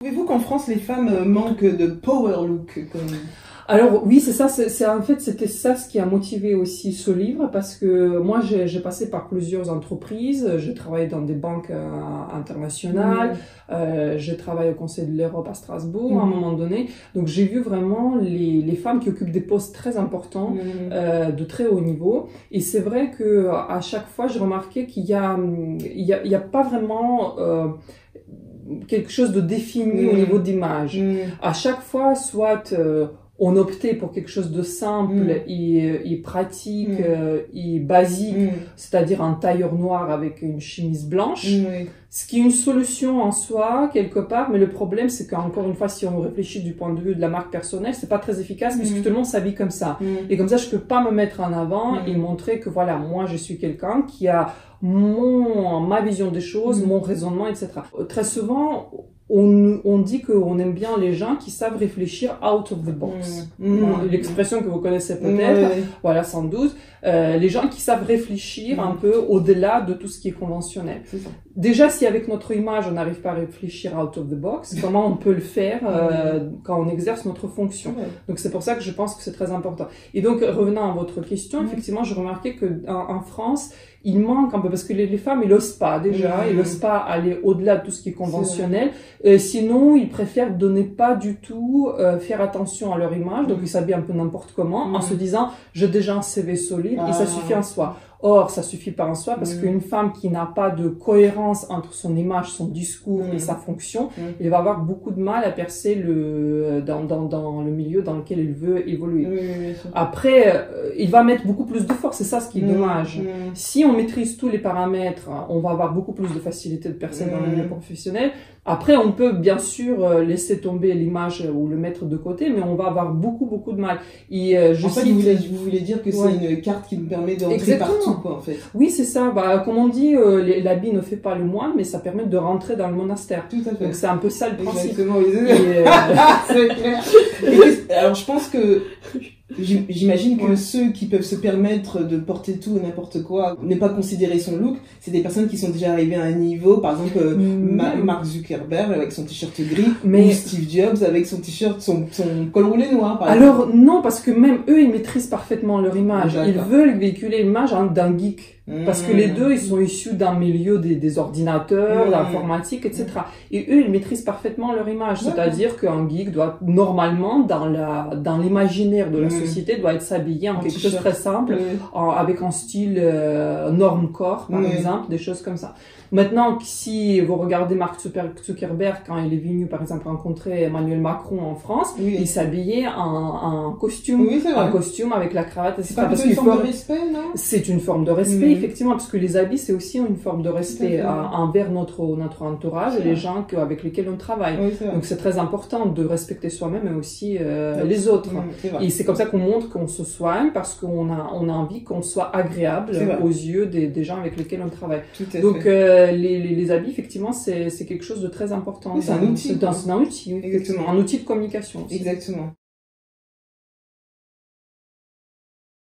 Trouvez-vous qu'en France, les femmes manquent de power look Alors oui, c'est ça. En fait, c'était ça ce qui a motivé aussi ce livre, parce que moi, j'ai passé par plusieurs entreprises. J'ai travaillé dans des banques internationales. J'ai travaillé au Conseil de l'Europe à Strasbourg à un moment donné. Donc j'ai vu vraiment les femmes qui occupent des postes très importants, de très haut niveau. Et c'est vrai que à chaque fois, j'ai remarqué qu'il y a pas vraiment quelque chose de défini au niveau d'image. À chaque fois, soit on optait pour quelque chose de simple et pratique et basique, c'est-à-dire un tailleur noir avec une chemise blanche, ce qui est une solution en soi quelque part, mais le problème c'est qu'encore une fois, si on réfléchit du point de vue de la marque personnelle, c'est pas très efficace puisque tout le monde s'habille comme ça. Et comme ça, je peux pas me mettre en avant et montrer que voilà, moi je suis quelqu'un qui a ma vision des choses, mon raisonnement, etc. Très souvent, on dit qu'on aime bien les gens qui savent réfléchir out of the box. L'expression que vous connaissez peut-être, voilà, sans doute. Les gens qui savent réfléchir un peu au-delà de tout ce qui est conventionnel. Déjà, si avec notre image, on n'arrive pas à réfléchir out of the box, comment on peut le faire quand on exerce notre fonction? Donc, c'est pour ça que je pense que c'est très important. Et donc, revenant à votre question, effectivement, je remarquais que en France, il manque un peu, parce que les femmes, ils osent pas déjà, ils osent pas aller au-delà de tout ce qui est conventionnel. Sinon, ils préfèrent donner pas du tout, faire attention à leur image, donc ils s'habillent un peu n'importe comment, en se disant, j'ai déjà un CV solide et ça suffit en soi. Or, ça suffit pas en soi, parce qu'une femme qui n'a pas de cohérence entre son image, son discours et sa fonction, elle va avoir beaucoup de mal à percer dans le milieu dans lequel elle veut évoluer. Après, il va mettre beaucoup plus de force, c'est ça ce qui est dommage. Si on maîtrise tous les paramètres, on va avoir beaucoup plus de facilité de percer dans le milieu professionnel. Après, on peut bien sûr laisser tomber l'image ou le mettre de côté, mais on va avoir beaucoup de mal. Et en fait, vous voulez dire que c'est une carte qui nous permet d'entrer partout, quoi, en fait. Oui, c'est ça. Bah, comme on dit, l'habit ne fait pas le moine, mais ça permet de rentrer dans le monastère. Tout à fait. Donc c'est un peu ça le principe. Exactement. C'est clair. Alors, je pense que j'imagine que ceux qui peuvent se permettre de porter tout et n'importe quoi, ne pas considérer son look, c'est des personnes qui sont déjà arrivées à un niveau, par exemple Mark Zuckerberg avec son t-shirt gris, ou Steve Jobs avec son t-shirt, son col roulé noir, par exemple. Non, parce que même eux, ils maîtrisent parfaitement leur image. Ils veulent véhiculer l'image d'un geek. Parce que les deux, ils sont issus d'un milieu des ordinateurs, de l'informatique, etc. Et eux, ils maîtrisent parfaitement leur image. C'est-à-dire qu'un geek doit, normalement, dans l'imaginaire de la société, doit être s'habillé en quelque chose de très simple, avec un style norme-corps, par exemple, des choses comme ça. Maintenant, si vous regardez Mark Zuckerberg, quand il est venu, par exemple, rencontrer Emmanuel Macron en France, il s'habillait en costume, un costume avec la cravate, etc. C'est une forme de respect, non? C'est une forme de respect, effectivement, parce que les habits, c'est aussi une forme de respect envers notre entourage et les gens avec lesquels on travaille. Donc, c'est très important de respecter soi-même et aussi les autres. Et c'est comme ça qu'on montre qu'on se soigne, parce qu'on a envie qu'on soit agréable aux yeux des gens avec lesquels on travaille. Donc, les habits, effectivement, c'est quelque chose de très important. C'est un outil. C'est un outil, effectivement, un outil de communication aussi. Exactement.